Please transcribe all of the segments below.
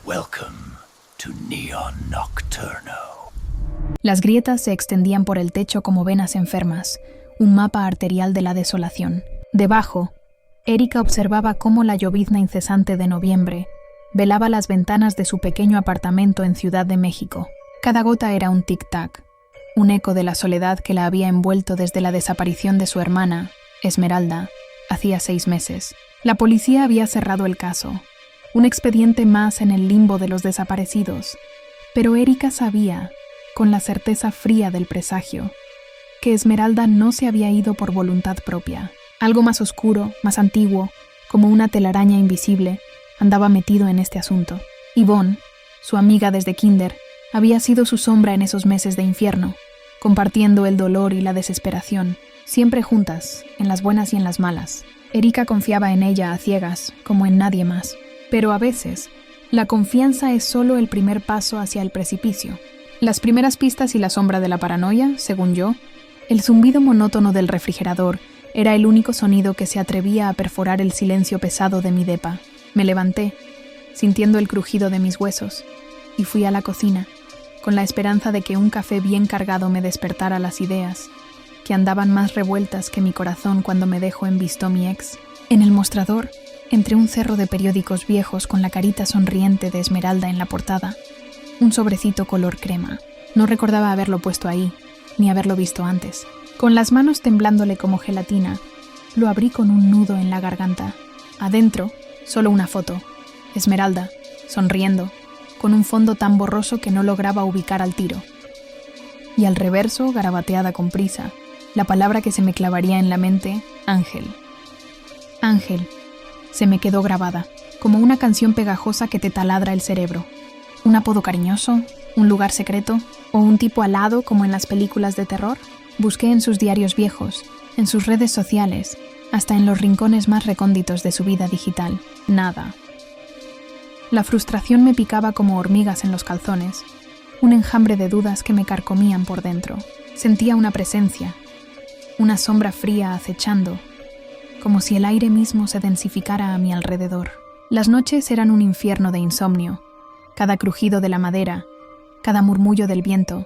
Welcome to Neon Nocturno. Las grietas se extendían por el techo como venas enfermas, un mapa arterial de la desolación. Debajo, Erika observaba cómo la llovizna incesante de noviembre velaba las ventanas de su pequeño apartamento en Ciudad de México. Cada gota era un tic-tac, un eco de la soledad que la había envuelto desde la desaparición de su hermana, Esmeralda, hacía 6 meses. La policía había cerrado el caso, un expediente más en el limbo de los desaparecidos, pero Erika sabía, con la certeza fría del presagio, que Esmeralda no se había ido por voluntad propia. Algo más oscuro, más antiguo, como una telaraña invisible, andaba metido en este asunto. Yvonne, su amiga desde kinder, había sido su sombra en esos meses de infierno, compartiendo el dolor y la desesperación, siempre juntas, en las buenas y en las malas. Erika confiaba en ella a ciegas, como en nadie más. Pero a veces, la confianza es solo el primer paso hacia el precipicio. Las primeras pistas y la sombra de la paranoia, según yo, el zumbido monótono del refrigerador era el único sonido que se atrevía a perforar el silencio pesado de mi depa. Me levanté, sintiendo el crujido de mis huesos, y fui a la cocina, con la esperanza de que un café bien cargado me despertara las ideas, que andaban más revueltas que mi corazón cuando me dejó en visto mi ex. En el mostrador, entre un cerro de periódicos viejos con la carita sonriente de Esmeralda en la portada, un sobrecito color crema. No recordaba haberlo puesto ahí, ni haberlo visto antes. Con las manos temblándole como gelatina, lo abrí con un nudo en la garganta. Adentro, solo una foto. Esmeralda, sonriendo, con un fondo tan borroso que no lograba ubicar al tiro. Y al reverso, garabateada con prisa, la palabra que se me clavaría en la mente, Ángel. Ángel. Se me quedó grabada, como una canción pegajosa que te taladra el cerebro. ¿Un apodo cariñoso? ¿Un lugar secreto? ¿O un tipo alado como en las películas de terror? Busqué en sus diarios viejos, en sus redes sociales, hasta en los rincones más recónditos de su vida digital. Nada. La frustración me picaba como hormigas en los calzones, un enjambre de dudas que me carcomían por dentro. Sentía una presencia, una sombra fría acechando, como si el aire mismo se densificara a mi alrededor. Las noches eran un infierno de insomnio. Cada crujido de la madera, cada murmullo del viento,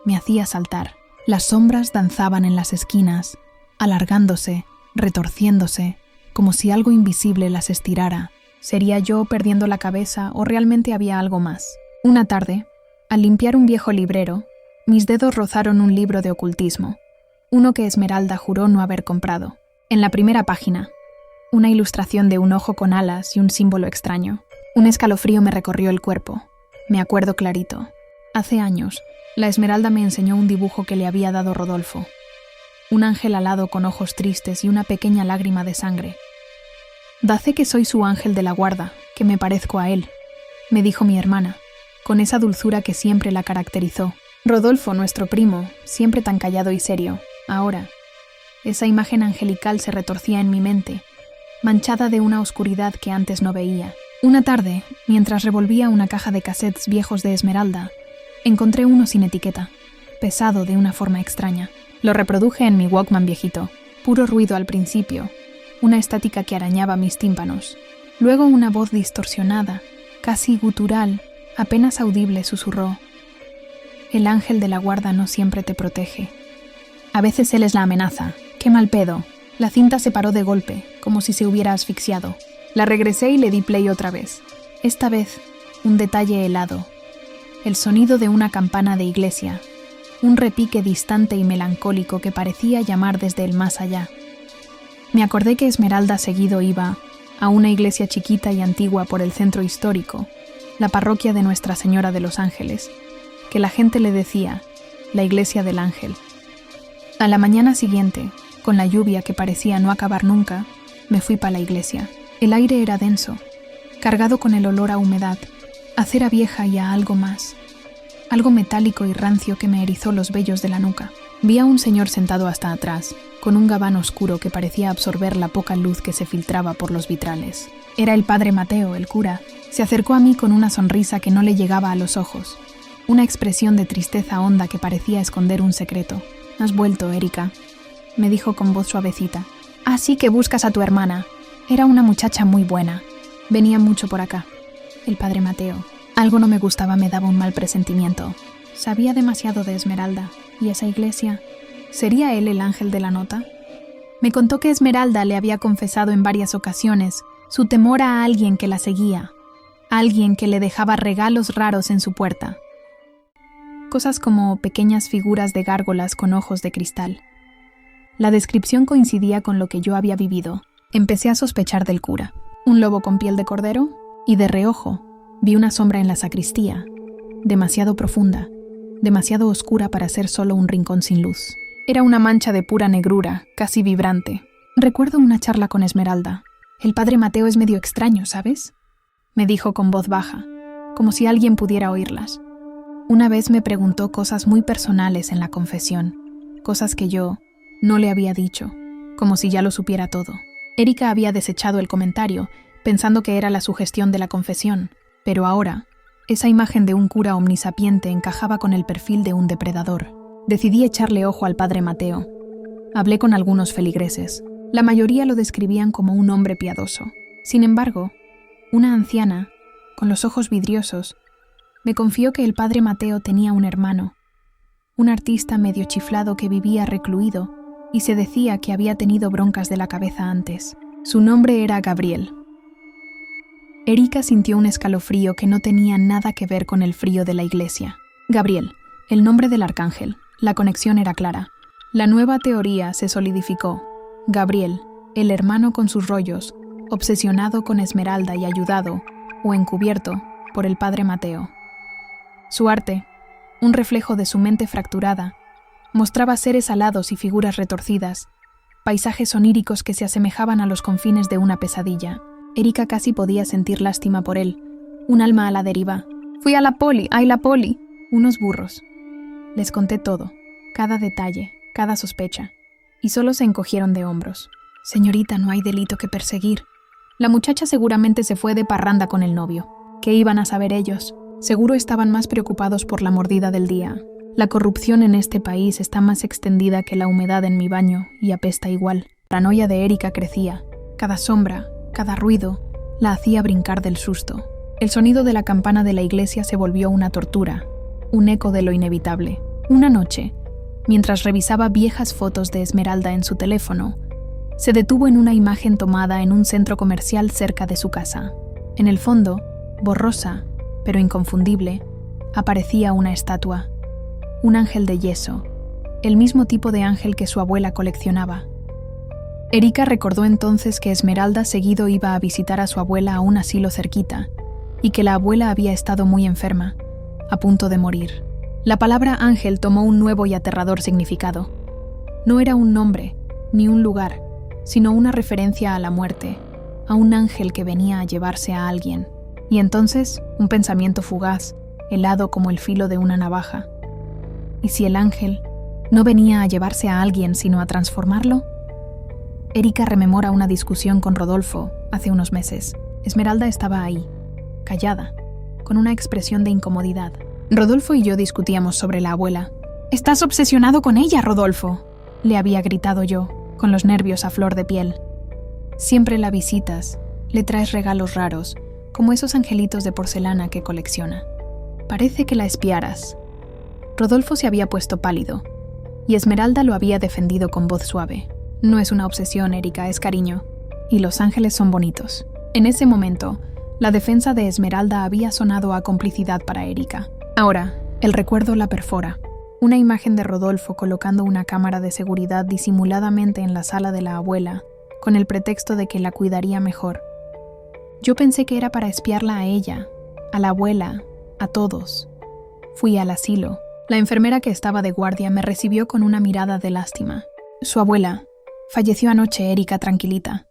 me hacía saltar. Las sombras danzaban en las esquinas, alargándose, retorciéndose, como si algo invisible las estirara. ¿Sería yo perdiendo la cabeza o realmente había algo más? Una tarde, al limpiar un viejo librero, mis dedos rozaron un libro de ocultismo, uno que Esmeralda juró no haber comprado. En la primera página, una ilustración de un ojo con alas y un símbolo extraño. Un escalofrío me recorrió el cuerpo. Me acuerdo clarito. Hace años, la Esmeralda me enseñó un dibujo que le había dado Rodolfo. Un ángel alado con ojos tristes y una pequeña lágrima de sangre. Da fe que soy su ángel de la guarda, que me parezco a él, me dijo mi hermana, con esa dulzura que siempre la caracterizó. Rodolfo, nuestro primo, siempre tan callado y serio, ahora, esa imagen angelical se retorcía en mi mente, manchada de una oscuridad que antes no veía. Una tarde, mientras revolvía una caja de cassettes viejos de Esmeralda, encontré uno sin etiqueta, pesado de una forma extraña. Lo reproduje en mi Walkman viejito, puro ruido al principio, una estática que arañaba mis tímpanos. Luego una voz distorsionada, casi gutural, apenas audible, susurró: «El ángel de la guarda no siempre te protege. A veces él es la amenaza. ¡Qué mal pedo!». La cinta se paró de golpe, como si se hubiera asfixiado. La regresé y le di play otra vez. Esta vez, un detalle helado. El sonido de una campana de iglesia. Un repique distante y melancólico que parecía llamar desde el más allá. Me acordé que Esmeralda seguido iba a una iglesia chiquita y antigua por el centro histórico, la parroquia de Nuestra Señora de los Ángeles, que la gente le decía la iglesia del ángel. A la mañana siguiente, con la lluvia que parecía no acabar nunca, me fui para la iglesia. El aire era denso, cargado con el olor a humedad, a cera vieja y a algo más. Algo metálico y rancio que me erizó los vellos de la nuca. Vi a un señor sentado hasta atrás, con un gabán oscuro que parecía absorber la poca luz que se filtraba por los vitrales. Era el padre Mateo, el cura. Se acercó a mí con una sonrisa que no le llegaba a los ojos, una expresión de tristeza honda que parecía esconder un secreto. «Has vuelto, Erika», me dijo con voz suavecita. «Así que buscas a tu hermana. Era una muchacha muy buena. Venía mucho por acá». El padre Mateo. Algo no me gustaba, me daba un mal presentimiento. Sabía demasiado de Esmeralda, y esa iglesia. ¿Sería él el ángel de la nota? Me contó que Esmeralda le había confesado en varias ocasiones su temor a alguien que la seguía, alguien que le dejaba regalos raros en su puerta. Cosas como pequeñas figuras de gárgolas con ojos de cristal. La descripción coincidía con lo que yo había vivido. Empecé a sospechar del cura. Un lobo con piel de cordero, y de reojo vi una sombra en la sacristía, demasiado profunda, demasiado oscura para ser solo un rincón sin luz. Era una mancha de pura negrura, casi vibrante. Recuerdo una charla con Esmeralda. El padre Mateo es medio extraño, ¿sabes? Me dijo con voz baja, como si alguien pudiera oírlas. Una vez me preguntó cosas muy personales en la confesión, cosas que yo no le había dicho, como si ya lo supiera todo. Erika había desechado el comentario, pensando que era la sugestión de la confesión, pero ahora, esa imagen de un cura omnisapiente encajaba con el perfil de un depredador. Decidí echarle ojo al padre Mateo. Hablé con algunos feligreses. La mayoría lo describían como un hombre piadoso. Sin embargo, una anciana, con los ojos vidriosos, me confió que el padre Mateo tenía un hermano, un artista medio chiflado que vivía recluido y se decía que había tenido broncas de la cabeza antes. Su nombre era Gabriel. Erika sintió un escalofrío que no tenía nada que ver con el frío de la iglesia. Gabriel, el nombre del arcángel. La conexión era clara. La nueva teoría se solidificó. Gabriel, el hermano con sus rollos, obsesionado con Esmeralda y ayudado, o encubierto, por el padre Mateo. Su arte, un reflejo de su mente fracturada, mostraba seres alados y figuras retorcidas, paisajes oníricos que se asemejaban a los confines de una pesadilla. Erika casi podía sentir lástima por él, un alma a la deriva. Fui a la poli, ¡ay la poli! Unos burros. Les conté todo, cada detalle, cada sospecha, y solo se encogieron de hombros. Señorita, no hay delito que perseguir. La muchacha seguramente se fue de parranda con el novio. ¿Qué iban a saber ellos? Seguro estaban más preocupados por la mordida del día. La corrupción en este país está más extendida que la humedad en mi baño y apesta igual. La paranoia de Erika crecía. Cada sombra, cada ruido, la hacía brincar del susto. El sonido de la campana de la iglesia se volvió una tortura, un eco de lo inevitable. Una noche, mientras revisaba viejas fotos de Esmeralda en su teléfono, se detuvo en una imagen tomada en un centro comercial cerca de su casa. En el fondo, borrosa, pero inconfundible, aparecía una estatua, un ángel de yeso, el mismo tipo de ángel que su abuela coleccionaba. Erika recordó entonces que Esmeralda seguido iba a visitar a su abuela a un asilo cerquita, y que la abuela había estado muy enferma, a punto de morir. La palabra ángel tomó un nuevo y aterrador significado. No era un nombre, ni un lugar, sino una referencia a la muerte, a un ángel que venía a llevarse a alguien. Y entonces, un pensamiento fugaz, helado como el filo de una navaja. ¿Y si el ángel no venía a llevarse a alguien, sino a transformarlo? Erika rememora una discusión con Rodolfo hace unos meses. Esmeralda estaba ahí, callada, con una expresión de incomodidad. Rodolfo y yo discutíamos sobre la abuela. «¡Estás obsesionado con ella, Rodolfo!», le había gritado yo, con los nervios a flor de piel. «Siempre la visitas, le traes regalos raros, como esos angelitos de porcelana que colecciona. Parece que la espiaras». Rodolfo se había puesto pálido, y Esmeralda lo había defendido con voz suave. «No es una obsesión, Erika, es cariño. Y los ángeles son bonitos». En ese momento, la defensa de Esmeralda había sonado a complicidad para Erika. Ahora, el recuerdo la perfora. Una imagen de Rodolfo colocando una cámara de seguridad disimuladamente en la sala de la abuela, con el pretexto de que la cuidaría mejor. Yo pensé que era para espiarla a ella, a la abuela, a todos. Fui al asilo. La enfermera que estaba de guardia me recibió con una mirada de lástima. Su abuela falleció anoche, Erika, tranquilita.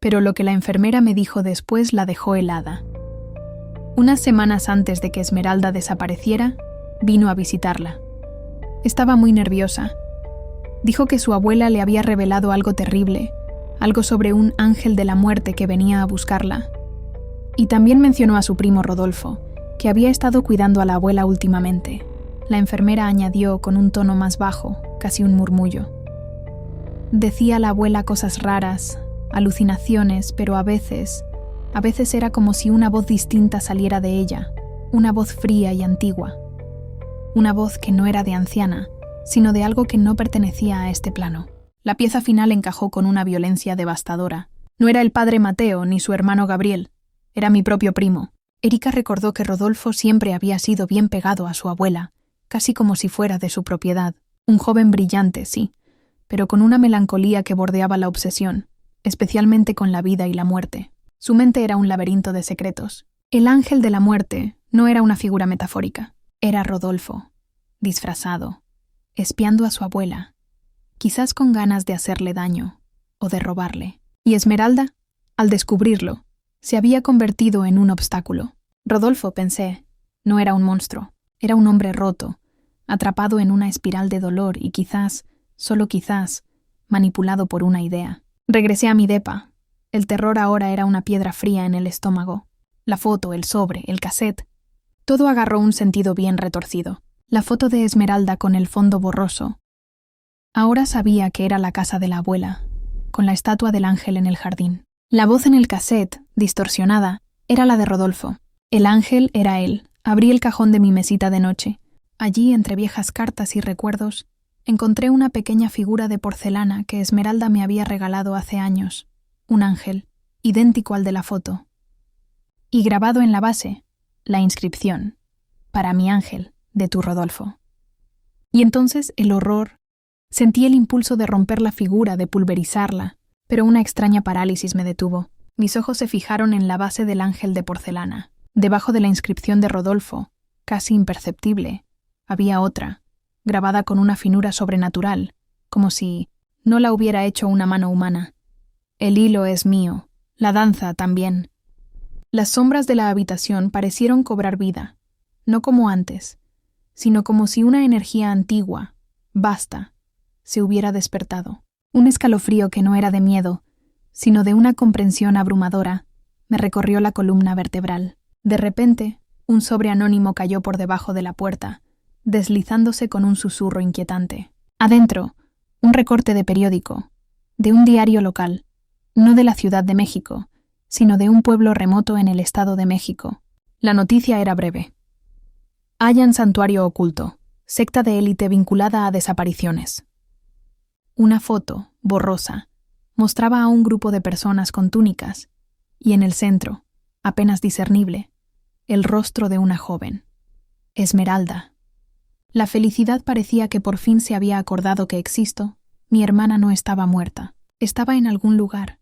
Pero lo que la enfermera me dijo después la dejó helada. Unas semanas antes de que Esmeralda desapareciera, vino a visitarla. Estaba muy nerviosa. Dijo que su abuela le había revelado algo terrible, algo sobre un ángel de la muerte que venía a buscarla. Y también mencionó a su primo Rodolfo, que había estado cuidando a la abuela últimamente. La enfermera añadió con un tono más bajo, casi un murmullo. Decía la abuela cosas raras, alucinaciones, pero a veces era como si una voz distinta saliera de ella, Una voz fría y antigua. Una voz que no era de anciana, sino de algo que no pertenecía a este plano. La pieza final encajó con una violencia devastadora. No era el padre Mateo ni su hermano Gabriel. Era mi propio primo. Erika recordó que Rodolfo siempre había sido bien pegado a su abuela, casi como si fuera de su propiedad. Un joven brillante, sí, pero con una melancolía que bordeaba la obsesión, especialmente con la vida y la muerte. Su mente era un laberinto de secretos. El ángel de la muerte no era una figura metafórica. Era Rodolfo, disfrazado, espiando a su abuela, quizás con ganas de hacerle daño o de robarle. Y Esmeralda, al descubrirlo, se había convertido en un obstáculo. Rodolfo, pensé, no era un monstruo, era un hombre roto, atrapado en una espiral de dolor y quizás, solo quizás, manipulado por una idea. Regresé a mi depa. El terror ahora era una piedra fría en el estómago. La foto, el sobre, el cassette. Todo agarró un sentido bien retorcido. La foto de Esmeralda con el fondo borroso. Ahora sabía que era la casa de la abuela, con la estatua del ángel en el jardín. La voz en el cassette, distorsionada, era la de Rodolfo. El ángel era él. Abrí el cajón de mi mesita de noche. Allí, entre viejas cartas y recuerdos, encontré una pequeña figura de porcelana que Esmeralda me había regalado hace años. Un ángel, idéntico al de la foto. Y grabado en la base, la inscripción: «Para mi ángel, de tu Rodolfo». Y entonces el horror. Sentí el impulso de romper la figura, de pulverizarla, pero una extraña parálisis me detuvo. Mis ojos se fijaron en la base del ángel de porcelana. Debajo de la inscripción de Rodolfo, casi imperceptible, había otra, grabada con una finura sobrenatural, como si no la hubiera hecho una mano humana. El hilo es mío, la danza también. Las sombras de la habitación parecieron cobrar vida, no como antes, sino como si una energía antigua, vasta, se hubiera despertado. Un escalofrío que no era de miedo, sino de una comprensión abrumadora, me recorrió la columna vertebral. De repente, un sobre anónimo cayó por debajo de la puerta, deslizándose con un susurro inquietante. Adentro, un recorte de periódico, de un diario local, no de la Ciudad de México, sino de un pueblo remoto en el Estado de México. La noticia era breve. Hallan santuario oculto, secta de élite vinculada a desapariciones. Una foto, borrosa, mostraba a un grupo de personas con túnicas, y en el centro, apenas discernible, el rostro de una joven. Esmeralda. La felicidad parecía que por fin se había acordado que existo. Mi hermana no estaba muerta. Estaba en algún lugar,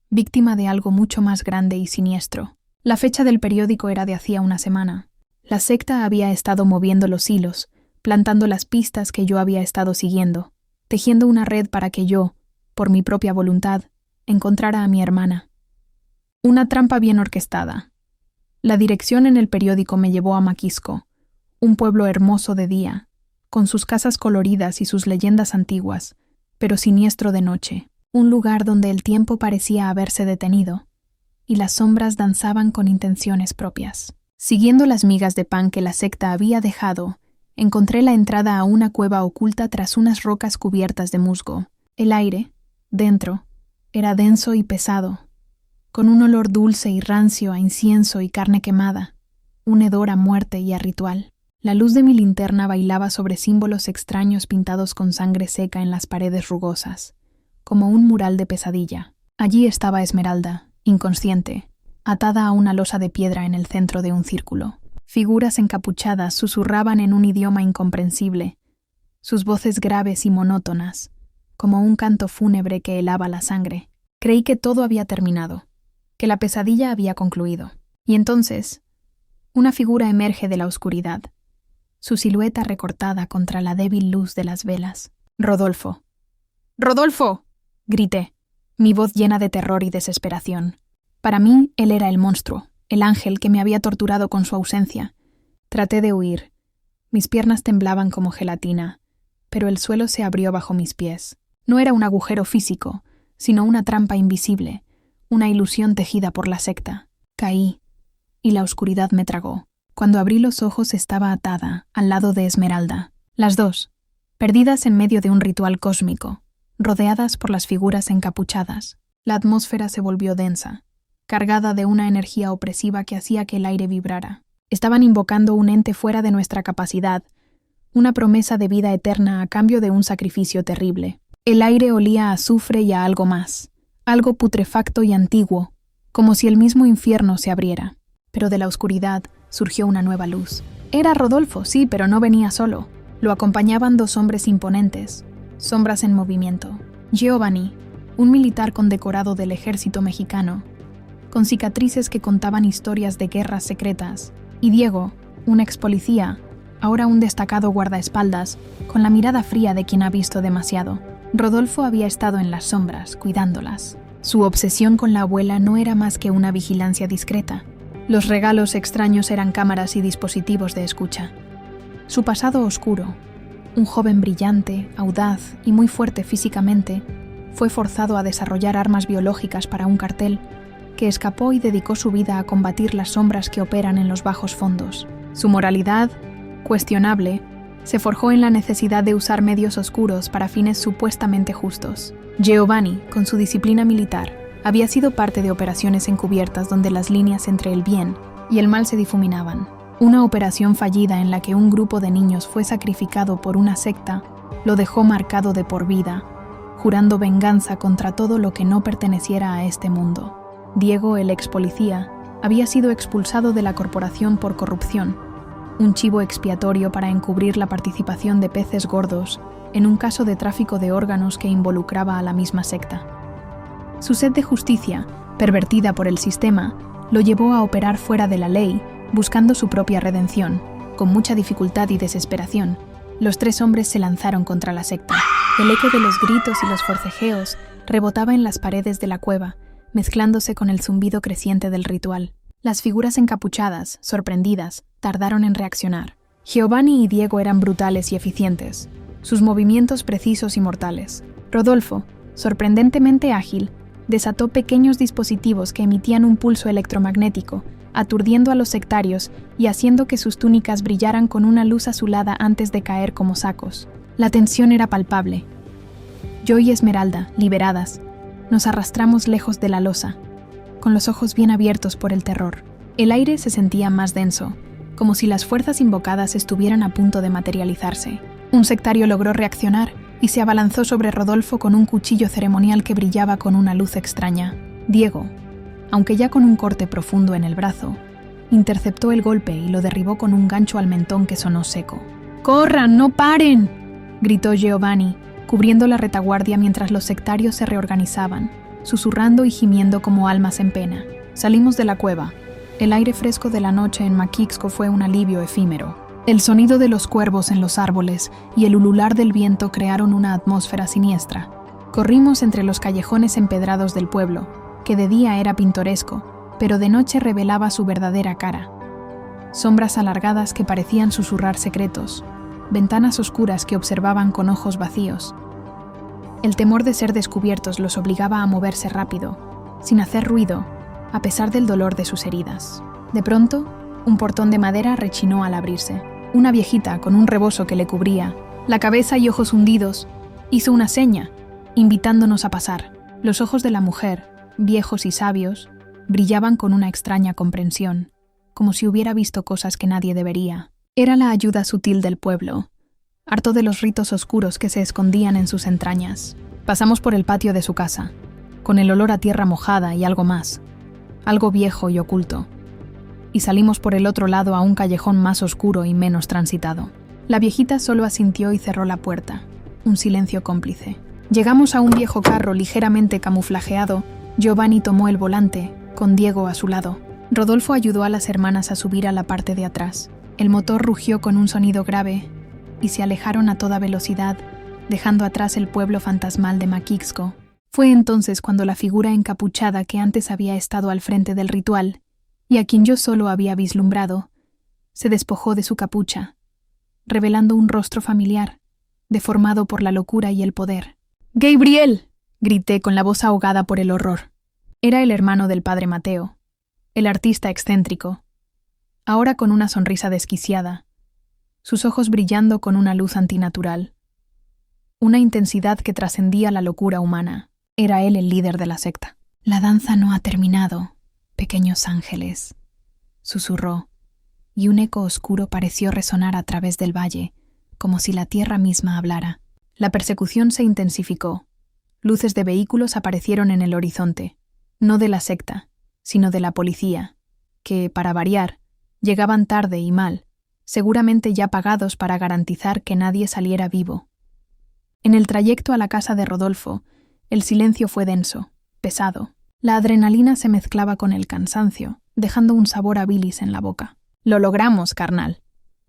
víctima de algo mucho más grande y siniestro. La fecha del periódico era de hacía una semana. La secta había estado moviendo los hilos, plantando las pistas que yo había estado siguiendo, tejiendo una red para que yo, por mi propia voluntad, encontrara a mi hermana. Una trampa bien orquestada. La dirección en el periódico me llevó a Maquisco, un pueblo hermoso de día, con sus casas coloridas y sus leyendas antiguas, pero siniestro de noche. Un lugar donde el tiempo parecía haberse detenido, y las sombras danzaban con intenciones propias. Siguiendo las migas de pan que la secta había dejado, encontré la entrada a una cueva oculta tras unas rocas cubiertas de musgo. El aire, dentro, era denso y pesado, con un olor dulce y rancio a incienso y carne quemada, un hedor a muerte y a ritual. La luz de mi linterna bailaba sobre símbolos extraños pintados con sangre seca en las paredes rugosas, como un mural de pesadilla. Allí estaba Esmeralda, inconsciente, atada a una losa de piedra en el centro de un círculo. Figuras encapuchadas susurraban en un idioma incomprensible, sus voces graves y monótonas, como un canto fúnebre que helaba la sangre. Creí que todo había terminado, que la pesadilla había concluido. Y entonces, una figura emerge de la oscuridad, su silueta recortada contra la débil luz de las velas. ¡Rodolfo! ¡Rodolfo!, grité, mi voz llena de terror y desesperación. Para mí, él era el monstruo, el ángel que me había torturado con su ausencia. Traté de huir. Mis piernas temblaban como gelatina, pero el suelo se abrió bajo mis pies. No era un agujero físico, sino una trampa invisible, una ilusión tejida por la secta. Caí, y la oscuridad me tragó. Cuando abrí los ojos estaba atada, al lado de Esmeralda. Las dos, perdidas en medio de un ritual cósmico, rodeadas por las figuras encapuchadas. La atmósfera se volvió densa, cargada de una energía opresiva que hacía que el aire vibrara. Estaban invocando un ente fuera de nuestra capacidad, una promesa de vida eterna a cambio de un sacrificio terrible. El aire olía a azufre y a algo más, algo putrefacto y antiguo, como si el mismo infierno se abriera. Pero de la oscuridad surgió una nueva luz. Era Rodolfo, sí, pero no venía solo. Lo acompañaban dos hombres imponentes, sombras en movimiento. Giovanni, un militar condecorado del ejército mexicano, con cicatrices que contaban historias de guerras secretas, y Diego, un ex policía, ahora un destacado guardaespaldas, con la mirada fría de quien ha visto demasiado. Rodolfo había estado en las sombras, cuidándolas. Su obsesión con la abuela no era más que una vigilancia discreta. Los regalos extraños eran cámaras y dispositivos de escucha. Su pasado oscuro, un joven brillante, audaz y muy fuerte físicamente, fue forzado a desarrollar armas biológicas para un cartel que escapó y dedicó su vida a combatir las sombras que operan en los bajos fondos. Su moralidad, cuestionable, se forjó en la necesidad de usar medios oscuros para fines supuestamente justos. Giovanni, con su disciplina militar, había sido parte de operaciones encubiertas donde las líneas entre el bien y el mal se difuminaban. Una operación fallida en la que un grupo de niños fue sacrificado por una secta lo dejó marcado de por vida, jurando venganza contra todo lo que no perteneciera a este mundo. Diego, el ex policía, había sido expulsado de la corporación por corrupción, un chivo expiatorio para encubrir la participación de peces gordos en un caso de tráfico de órganos que involucraba a la misma secta. Su sed de justicia, pervertida por el sistema, lo llevó a operar fuera de la ley, buscando su propia redención. Con mucha dificultad y desesperación, los tres hombres se lanzaron contra la secta. El eco de los gritos y los forcejeos rebotaba en las paredes de la cueva, mezclándose con el zumbido creciente del ritual. Las figuras encapuchadas, sorprendidas, tardaron en reaccionar. Giovanni y Diego eran brutales y eficientes, sus movimientos precisos y mortales. Rodolfo, sorprendentemente ágil, desató pequeños dispositivos que emitían un pulso electromagnético, aturdiendo a los sectarios y haciendo que sus túnicas brillaran con una luz azulada antes de caer como sacos. La tensión era palpable. Yo y Esmeralda, liberadas, nos arrastramos lejos de la losa, con los ojos bien abiertos por el terror. El aire se sentía más denso, como si las fuerzas invocadas estuvieran a punto de materializarse. Un sectario logró reaccionar y se abalanzó sobre Rodolfo con un cuchillo ceremonial que brillaba con una luz extraña. Diego, aunque ya con un corte profundo en el brazo, interceptó el golpe y lo derribó con un gancho al mentón que sonó seco. ¡Corran, no paren!, gritó Giovanni, cubriendo la retaguardia mientras los sectarios se reorganizaban, susurrando y gimiendo como almas en pena. Salimos de la cueva. El aire fresco de la noche en Maquixco fue un alivio efímero. El sonido de los cuervos en los árboles y el ulular del viento crearon una atmósfera siniestra. Corrimos entre los callejones empedrados del pueblo, que de día era pintoresco, pero de noche revelaba su verdadera cara. Sombras alargadas que parecían susurrar secretos, ventanas oscuras que observaban con ojos vacíos. El temor de ser descubiertos los obligaba a moverse rápido, sin hacer ruido, a pesar del dolor de sus heridas. De pronto, un portón de madera rechinó al abrirse. Una viejita, con un rebozo que le cubría la cabeza y ojos hundidos, hizo una seña, invitándonos a pasar. Los ojos de la mujer, viejos y sabios, brillaban con una extraña comprensión, como si hubiera visto cosas que nadie debería. Era la ayuda sutil del pueblo, harto de los ritos oscuros que se escondían en sus entrañas. Pasamos por el patio de su casa, con el olor a tierra mojada y algo más, algo viejo y oculto, y salimos por el otro lado a un callejón más oscuro y menos transitado. La viejita solo asintió y cerró la puerta, un silencio cómplice. Llegamos a un viejo carro ligeramente camuflajeado. Giovanni tomó el volante, con Diego a su lado. Rodolfo ayudó a las hermanas a subir a la parte de atrás. El motor rugió con un sonido grave y se alejaron a toda velocidad, dejando atrás el pueblo fantasmal de Maquixco. Fue entonces cuando la figura encapuchada que antes había estado al frente del ritual, y a quien yo solo había vislumbrado, se despojó de su capucha, revelando un rostro familiar, deformado por la locura y el poder. ¡Gabriel!, grité con la voz ahogada por el horror. Era el hermano del padre Mateo, el artista excéntrico, ahora con una sonrisa desquiciada, sus ojos brillando con una luz antinatural, una intensidad que trascendía la locura humana. Era él el líder de la secta. «La danza no ha terminado, pequeños ángeles», susurró, y un eco oscuro pareció resonar a través del valle, como si la tierra misma hablara. La persecución se intensificó. Luces de vehículos aparecieron en el horizonte, no de la secta, sino de la policía, que, para variar, llegaban tarde y mal, seguramente ya pagados para garantizar que nadie saliera vivo. En el trayecto a la casa de Rodolfo, el silencio fue denso, pesado. La adrenalina se mezclaba con el cansancio, dejando un sabor a bilis en la boca. «Lo logramos, carnal»,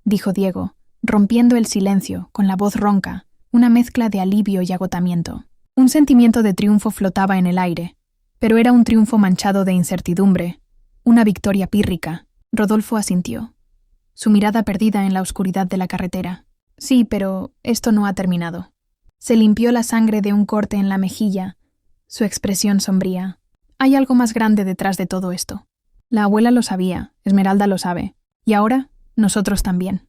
dijo Diego, rompiendo el silencio, con la voz ronca, una mezcla de alivio y agotamiento. Un sentimiento de triunfo flotaba en el aire, pero era un triunfo manchado de incertidumbre, una victoria pírrica. Rodolfo asintió, su mirada perdida en la oscuridad de la carretera. «Sí, pero esto no ha terminado». Se limpió la sangre de un corte en la mejilla, su expresión sombría. «Hay algo más grande detrás de todo esto. La abuela lo sabía, Esmeralda lo sabe, y ahora nosotros también».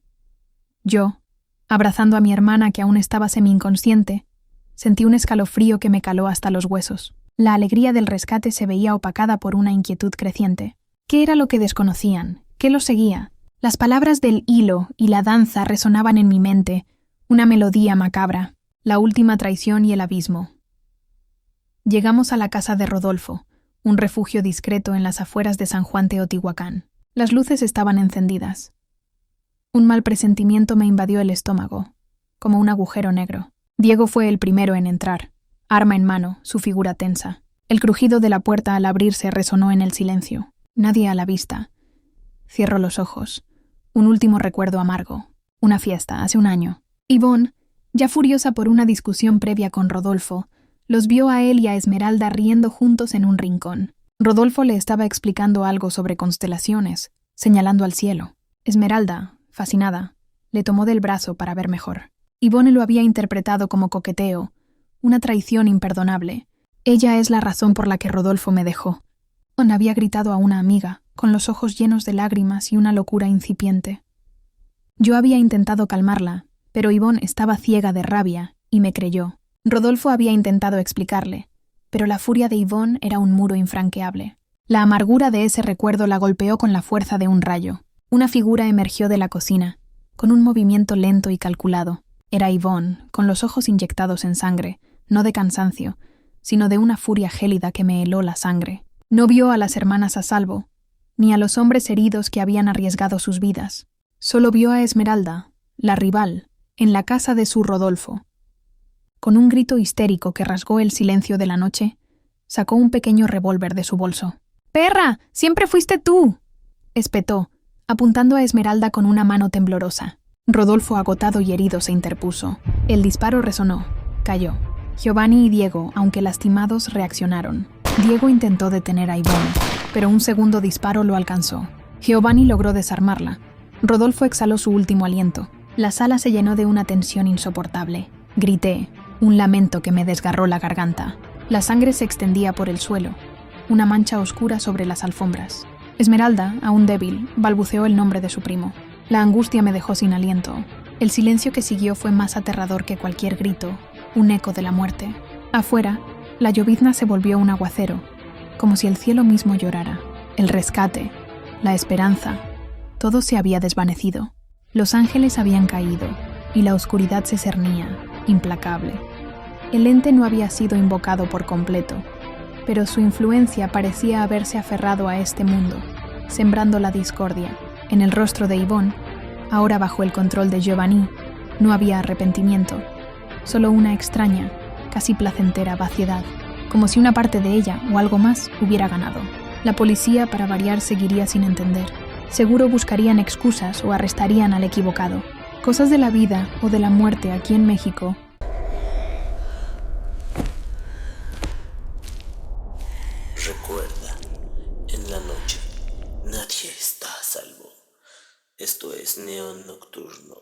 Yo, abrazando a mi hermana que aún estaba semi-inconsciente, sentí un escalofrío que me caló hasta los huesos. La alegría del rescate se veía opacada por una inquietud creciente. ¿Qué era lo que desconocían? ¿Qué los seguía? Las palabras del hilo y la danza resonaban en mi mente, una melodía macabra, la última traición y el abismo. Llegamos a la casa de Rodolfo, un refugio discreto en las afueras de San Juan Teotihuacán. Las luces estaban encendidas. Un mal presentimiento me invadió el estómago, como un agujero negro. Diego fue el primero en entrar, arma en mano, su figura tensa. El crujido de la puerta al abrirse resonó en el silencio. Nadie a la vista. Cierro los ojos. Un último recuerdo amargo. Una fiesta, hace un año. Ivonne, ya furiosa por una discusión previa con Rodolfo, los vio a él y a Esmeralda riendo juntos en un rincón. Rodolfo le estaba explicando algo sobre constelaciones, señalando al cielo. Esmeralda, fascinada, le tomó del brazo para ver mejor. Ivonne lo había interpretado como coqueteo, una traición imperdonable. Ella es la razón por la que Rodolfo me dejó. Había gritado a una amiga, con los ojos llenos de lágrimas y una locura incipiente. Yo había intentado calmarla, pero Ivonne estaba ciega de rabia y me creyó. Rodolfo había intentado explicarle, pero la furia de Ivonne era un muro infranqueable. La amargura de ese recuerdo la golpeó con la fuerza de un rayo. Una figura emergió de la cocina, con un movimiento lento y calculado. Era Ivonne, con los ojos inyectados en sangre, no de cansancio, sino de una furia gélida que me heló la sangre. No vio a las hermanas a salvo, ni a los hombres heridos que habían arriesgado sus vidas. Solo vio a Esmeralda, la rival, en la casa de su Rodolfo. Con un grito histérico que rasgó el silencio de la noche, sacó un pequeño revólver de su bolso. «¡Perra! ¡Siempre fuiste tú!», espetó, apuntando a Esmeralda con una mano temblorosa. Rodolfo, agotado y herido, se interpuso. El disparo resonó. Cayó. Giovanni y Diego, aunque lastimados, reaccionaron. Diego intentó detener a Ivonne, pero un segundo disparo lo alcanzó. Giovanni logró desarmarla. Rodolfo exhaló su último aliento. La sala se llenó de una tensión insoportable. Grité, un lamento que me desgarró la garganta. La sangre se extendía por el suelo, una mancha oscura sobre las alfombras. Esmeralda, aún débil, balbuceó el nombre de su primo. La angustia me dejó sin aliento. El silencio que siguió fue más aterrador que cualquier grito, un eco de la muerte. Afuera, la llovizna se volvió un aguacero, como si el cielo mismo llorara. El rescate, la esperanza, todo se había desvanecido. Los ángeles habían caído, y la oscuridad se cernía, implacable. El ente no había sido invocado por completo, pero su influencia parecía haberse aferrado a este mundo, sembrando la discordia. En el rostro de Ivonne, ahora bajo el control de Giovanni, no había arrepentimiento, solo una extraña, casi placentera vaciedad, como si una parte de ella o algo más hubiera ganado. La policía, para variar, seguiría sin entender. Seguro buscarían excusas o arrestarían al equivocado. Cosas de la vida o de la muerte aquí en México. Recuerda, en la noche nadie está a salvo. Esto es Neon Nocturno.